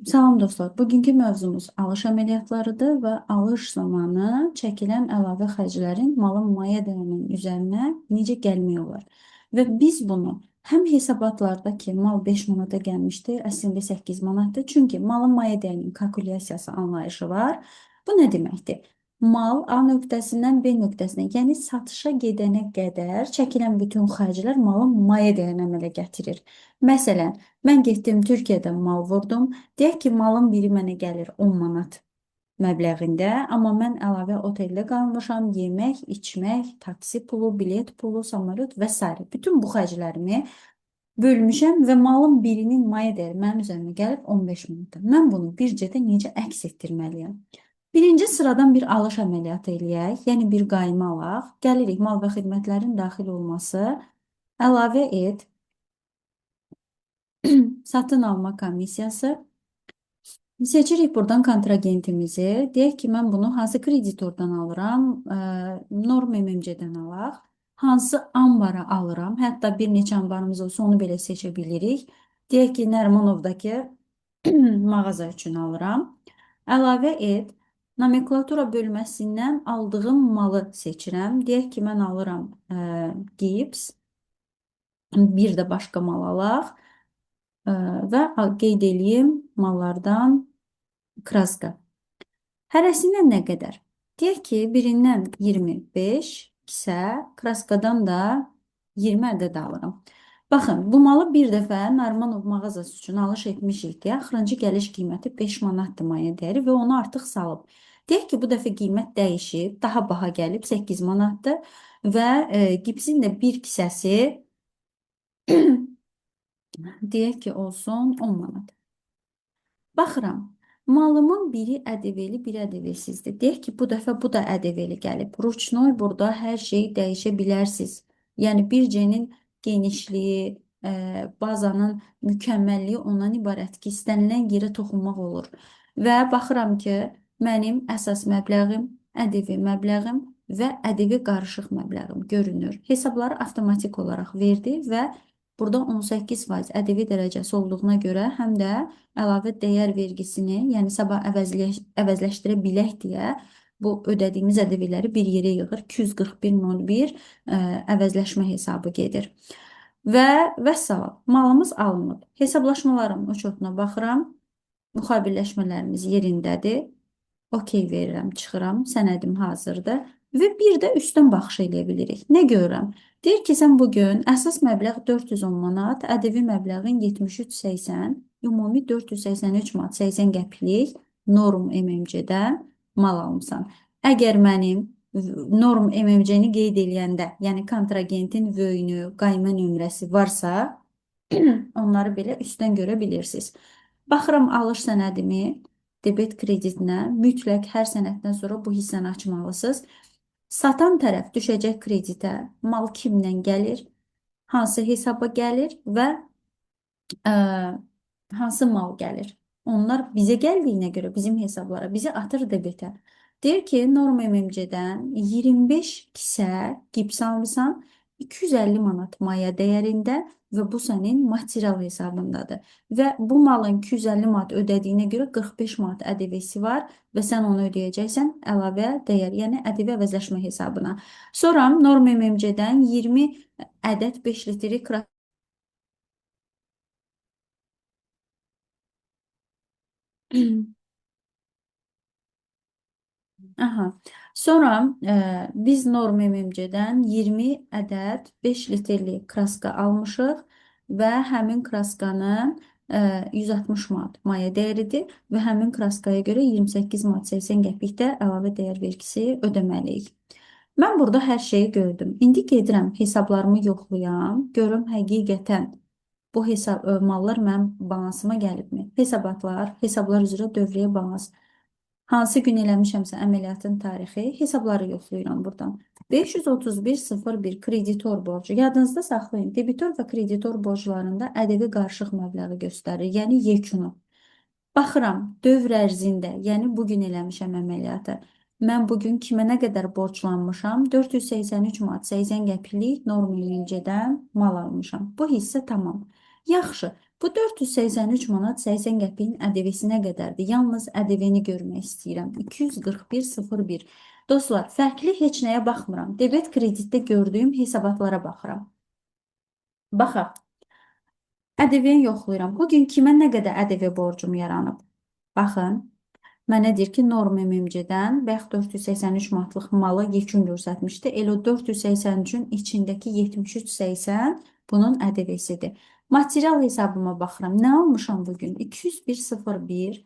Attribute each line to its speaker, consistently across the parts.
Speaker 1: Salam dostlar. Bugünkü mövzumuz alış əməliyyatlarıdır və alış zamanı çəkilən əlavə xərclərin malın maya dəyərinin üzərinə necə gəlmək olar. Və biz bunu həm hesabatlarda ki, mal 5 manata gəlmişdir, əslində 8 manatdır. Çünki malın maya dəyərinin kalkulyasiyası anlayışı var. Bu nə deməkdir? Mal A nöqtəsindən B nöqtəsinə, yəni satışa gedənə qədər çəkilən bütün xərclər malın maya dəyərini əmələ gətirir. Məsələn, mən getdim Türkiyədən mal vurdum. Deyək ki, malın biri mənə gəlir 10 manat məbləğində, amma mən əlavə oteldə qalmışam, yemək, içmək, taksi pulu, bilet pulu, samolyot və s. Bütün bu xərclərimi bölmüşəm və malın birinin maya dəyəri mənim üzərimə gəlib 15 manatdır. Mən bunu bircədə necə əks etdirməliyəm? Birinci sıradan bir alış əməliyyatı eləyək, yəni bir qayma alaq. Gəlirik mal və xidmətlərin daxil olması, əlavə et, satın alma komissiyası. Seçirik buradan kontragentimizi. Deyək ki, mən bunu hansı kreditordan alıram? Norm MMC-dən alaq. Hansı ambara alıram? Hətta bir neçə ambarımız olsa onu belə seçə bilirik. Deyək ki, Nərmanovdakı mağaza üçün alıram. Əlavə et. Nomenklatura bölməsindən aldığım malı seçirəm. Deyək ki, mən alıram gips. Bir də başqa mal alaq. Və qeyd eləyim mallardan kraska. Hərəsindən nə qədər? Deyək ki, birindən 25 isə kraskadan da 20 ədəd alıram. Baxın, bu malı bir dəfə Narmanov mağazası üçün alış etmişik deyə axırıncı gəliş qiyməti 5 manatdır maya dəyəri və onu artıq salıb. Deyək ki, bu dəfə qiymət dəyişib, daha baha gəlib 8 manatdır və gipsin də bir kisəsi deyək ki, olsun 10 manat. Baxıram, malımın biri ədəveli, biri ədəvelsizdir. Deyək ki, bu dəfə bu da ədəveli gəlib. Ruçnoy burada hər şeyi dəyişə bilərsiniz. Yəni, bircənin genişliyi, bazanın mükəmməlliyi ondan ibarət ki, istənilən yerə toxunmaq olur. Və baxıram ki, mənim əsas məbləğim, ədəvi məbləğim və ədəvi qarışıq məbləğim görünür. Hesabları avtomatik olaraq verdi və burada 18% ədəvi dərəcəsi olduğuna görə həm də əlavə dəyər vergisini, yəni sabah əvəzləşdirə bilək deyə bu ödədiyimiz ədəviləri bir yerə yığır. 241.01 əvəzləşmə hesabı gedir. Və salam, malımız alınıb. Hesablaşmalarım uçotuna baxıram. Müxabirləşmələrimiz yerindədir. OK verirəm, çıxıram, sənədim hazırdır. Və bir də üstdən baxış eləyə bilirik. Nə görürəm? Deyir ki, sən bugün əsas məbləğ 410 manat, ədəvi məbləğin 73.80, ümumi 483 manat 80 qəpiklik norm MMC-dən mal almışsan. Əgər mənim norm MMC-ni qeyd eləyəndə, yəni kontragentin vöyünü, qayma nömrəsi varsa, onları belə üstdən görə bilirsiniz. Baxıram alış sənədimi, debet kreditinə mütləq hər sənəddən sonra bu hissəni açmalısınız. Satan tərəf düşəcək kreditə mal kimdən gəlir, hansı hesaba gəlir və hansı mal gəlir. Onlar bizə gəldiyinə görə bizim hesablara, bizi atır debetə. Deyir ki, norm MMC-dən 25 kisə gips almışsan, 250 manat maya dəyərində və bu sənin material hesabındadır. Və bu malın 250 manat ödədiyinə görə 45 manat ədəvəsi var və sən onu ödəyəcəksən əlavə dəyər, yəni ədəvi əvəzləşmə hesabına. Sonra norm MMC-dən 20 ədəd 5 litri Aha. Sonra biz norm MMC-dən 20 ədəd 5 litrli kraska almışıq və həmin kraskanın 160 manat maya dəyəridir və həmin kraskaya görə 28 manat 80 qəpikdə əlavə dəyər vergisi ödəməliyik. Mən burada hər şeyi gördüm. İndi gedirəm hesablarımı yoxlayam, görüm həqiqətən bu mallar mənim balansıma gəlibmi? Hesabatlar, hesablar üzrə dövriyyə balans. Hansı gün eləmişəmsə əməliyyatın tarixi, hesabları yoxlayıram buradan. 531.01 kreditor borcu. Yadınızda saxlayın. Debitor və kreditor borclarında ədəvi qarışıq məbləği göstərir, yəni yekunu. Baxıram, dövr ərzində, yəni bugün eləmişəm əməliyyatı. Mən bugün kimə nə qədər borclanmışam? 483 manat 80 qəpiklik norm MMC-dən mal almışam. Bu hissə tamam. Yaxşı, Bu 483 manat 80 qəpiyin ƏDV-si nə qədərdir? Yalnız ƏDV-ni görmək istəyirəm. 241,01. Dostlar, fərqli heç nəyə baxmıram. Debet kreditdə gördüyüm hesabatlara baxıram. Baxaq. ƏDV-ni yoxlayıram. Bugün kimə nə qədər ƏDV borcum yaranıb? Baxın. Mənə deyir ki, Norm MMC-dən bayaq 483 manatlıq malı yekun göstərmişdi. Elə o 483-ün içindəki 73,80 bunun ƏDV-sidir. Material hesabıma baxıram. Nə almışam bugün? 201,01.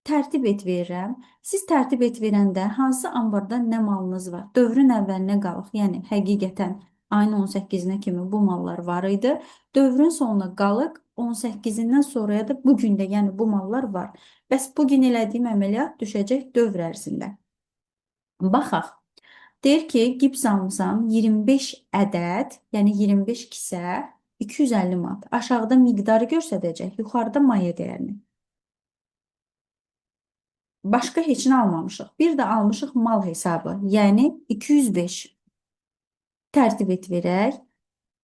Speaker 1: Tərtib et verirəm. Siz tərtib et verəndə hansı ambarda nə malınız var? Dövrün əvvəlinə qalıq. Yəni, həqiqətən ayın 18-nə kimi bu mallar var idi. Dövrün sonuna qalıq 18-dən sonraya da bugün də yəni bu mallar var. Bəs bugün elədiyim əməliyyat düşəcək dövr ərzində. Baxaq. Deyir ki, gips almışam 25 ədəd, yəni 25 kisə 250 manat. Aşağıda miqdarı göstərəcək, yuxarıda maye dəyərini. Başqa heç nə almamışıq. Bir də almışıq mal hesabı, yəni 205. Tərtib et verək.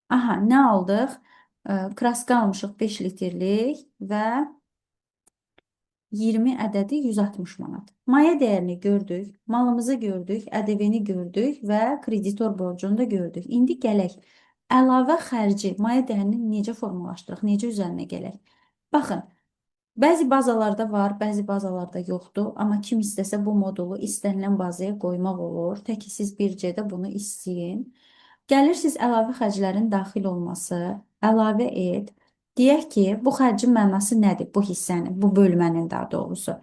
Speaker 1: Aha, nə aldıq? Kraska almışıq 5 litrlik və 20 ədədi 160 manat. Maye dəyərini gördük, malımızı gördük, ƏDV-ni gördük və kreditor borcunu da gördük. İndi gələk, əlavə xərci, maye dəyərini necə formalaşdırıq, necə üzərinə gələk? Baxın, bəzi bazalarda var, bəzi bazalarda yoxdur. Amma kim istəsə bu modulu istənilən bazaya qoymaq olur. Tək ki, siz bircədə bunu istəyin. Gəlirsiniz əlavə xərclərin daxil olması, əlavə et. Deyək ki, bu xərcin mənası nədir? Bu hissənin, bu bölmənin daha doğrusu.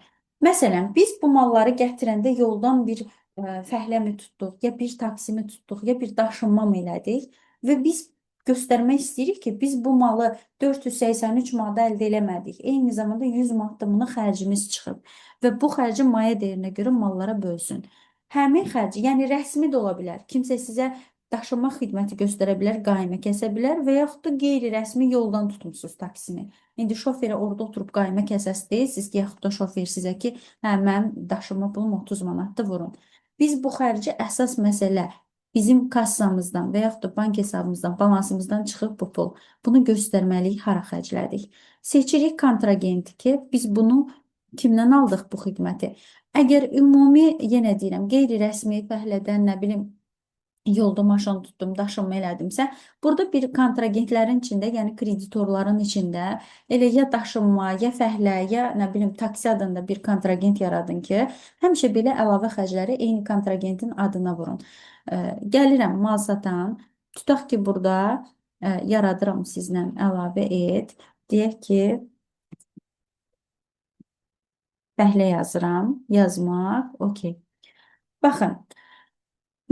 Speaker 1: Məsələn, biz bu malları gətirəndə yoldan bir fəhləmi tutduq, ya bir taksimi tutduq, ya bir daşınma mı elədik və biz göstərmək istəyirik ki, biz bu malı 483 manada əldə eləmədik. Eyni zamanda 100 manatda buna xərcimiz çıxıb və bu xərci maye dəyərinə görə mallara bölsün. Həmin xərci, yəni rəsmi də ola bilər. Kimsə sizə daşınma xidməti göstərə bilər, qaymə kəsə bilər və yaxud da qeyri-rəsmi yoldan tutmusunuz taksini. İndi şoferə orada oturub qaymə kəsəsi deyilsiniz ki, yaxud da şofer sizə ki, hə, mənim daşınma pulum 30 manatdır, vurun. Biz bu xərci əsas məsələ bizim kassamızdan və yaxud da bank hesabımızdan, balansımızdan çıxıb bu pul. Bunu göstərməliyik, hara xərclədik. Seçirik kontragenti ki, biz bunu kimdən aldıq bu xidməti? Əgər ümumi, yenə deyirəm, qeyri-rəsmi fəhlədən, nə bilim, yolda maşın tutdum, daşınma elədimsə, burada bir kontragentlərin içində, yəni kreditorların içində elə ya daşınma, ya fəhlə, ya nə bilim taksi adında bir kontragent yaradın ki, həmişə belə əlavə xərcləri eyni kontragentin adına vurun. Gəlirəm mal satan, tutaq ki, burada yaradıram sizlə əlavə et, deyək ki, fəhlə yazıram, yazmaq, okey. Baxın,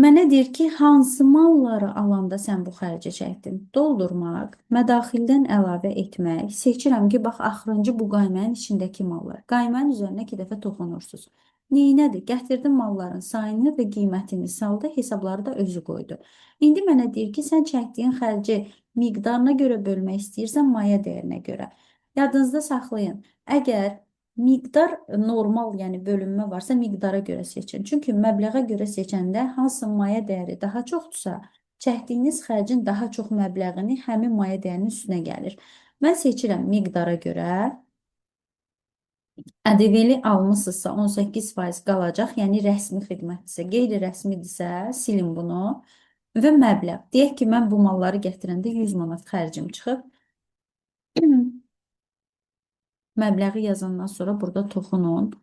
Speaker 1: mənə deyir ki, hansı malları alanda sən bu xərci çəkdin? Doldurmaq, mədaxildən əlavə etmək. Seçirəm ki, bax, axırıncı bu qaymənin içindəki mallar. Qaymənin üzərinə 2 dəfə toxunursunuz. Neynədir? Gətirdim malların sayını və qiymətini saldı, hesabları da özü qoydu. İndi mənə deyir ki, sən çəkdiyin xərci miqdarına görə bölmək istəyirsən, maye dəyərinə görə. Yadınızda saxlayın, əgər miqdar normal, yəni bölünmə varsa miqdara görə seçin. Çünki məbləğə görə seçəndə hansı maye dəyəri daha çoxdursa, çəkdiyiniz xərcin daha çox məbləğini həmin maye dəyərinin üstünə gəlir. Mən seçirəm miqdara görə. ƏDV-li almışsınızsa 18% qalacaq, yəni rəsmi xidmətdirsə, qeyri-rəsmidirsə silin bunu və məbləğ. Deyək ki, mən bu malları gətirəndə 100 manat xərcim çıxıb. Məbləği yazandan sonra burada toxunun.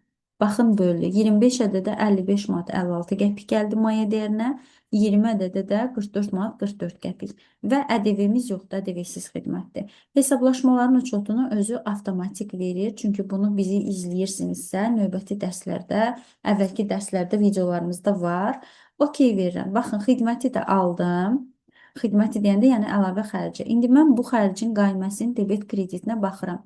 Speaker 1: Baxın böldü. 25 ədədə 55 manat 56 qəpik gəldi maye dəyərinə. 20 ədədə də 44 manat 44 qəpik. Və ƏDV-miz yoxdur, ƏDV-siz xidmətdir. Hesablaşmaların uçotunu özü avtomatik verir. Çünki bunu bizi izləyirsinizsə, növbəti dərslərdə, əvvəlki dərslərdə videolarımızda var. Okey verirəm. Baxın, xidməti də aldım. Xidməti deyəndə, yəni əlavə xərci. İndi mən bu xərcin qayməsinin debet kreditinə baxıram.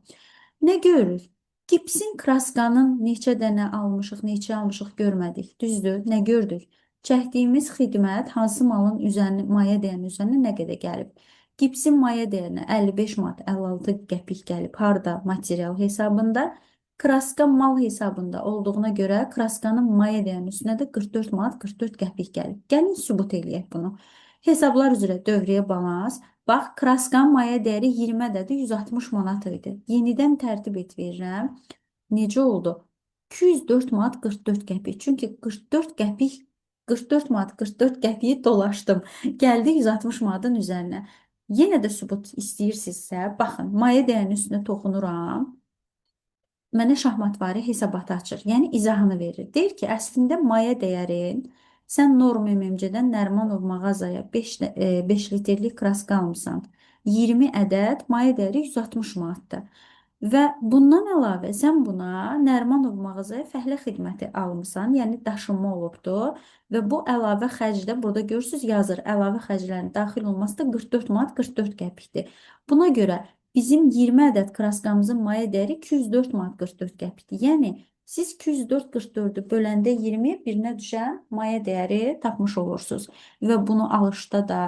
Speaker 1: Nə görürük? Gipsin kraskanın neçə dənə almışıq, neçə almışıq görmədik. Düzdür, nə gördük? Çəkdiyimiz xidmət hansı malın üzərinə, maye dəyərinin üzərinə nə qədər gəlib? Gipsin maye dəyərinə 55 manat 56 qəpik gəlib. Harda? Material hesabında. Kraska mal hesabında olduğuna görə kraskanın maye dəyərinin üstünə də 44 manat 44 qəpik gəlib. Gəlin sübut eləyək bunu. Hesablar üzrə dövriyyə balans. Bax, kraskanın maya dəyəri 20 ədədi 160 manat idi. Yenidən tərtib et verirəm. Necə oldu? 204 manat 44 qəpik. Çünki 44 qəpik 44 manat 44 qəpiyi dolaşdım. Gəldi 160 manatın üzərinə. Yenə də sübut istəyirsinizsə, baxın, maya dəyərinin üstünə toxunuram. Mənə şahmatvari hesabatı açır. Yəni izahını verir. Deyir ki, əslində maya dəyərin sən Norm MMC-dən Nərimanov mağazaya 5 litrlik kraska almısan. 20 ədəd maya dəyəri 160 manatdır. Və bundan əlavə sən buna Nərimanov mağazaya fəhlə xidməti almısan, yəni daşınma olubdur və bu əlavə xərcdə burada görürsüz yazır, əlavə xərclərin daxil olması da 44 manat 44 qəpikdir. Buna görə bizim 20 ədəd kraskamızın maya dəyəri 204 manat 44 qəpikdir. Yəni siz 204-44-ü böləndə 20 birinə düşən maya dəyəri tapmış olursunuz və bunu alışda da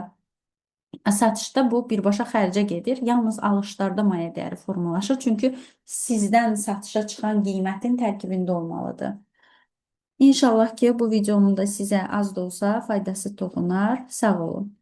Speaker 1: satışda bu birbaşa xərcə gedir. Yalnız alışlarda maya dəyəri formalaşır. Çünki sizdən satışa çıxan qiymətin tərkibində olmalıdır. İnşallah ki, bu videonun da sizə az da olsa faydası toxunar. Sağ olun.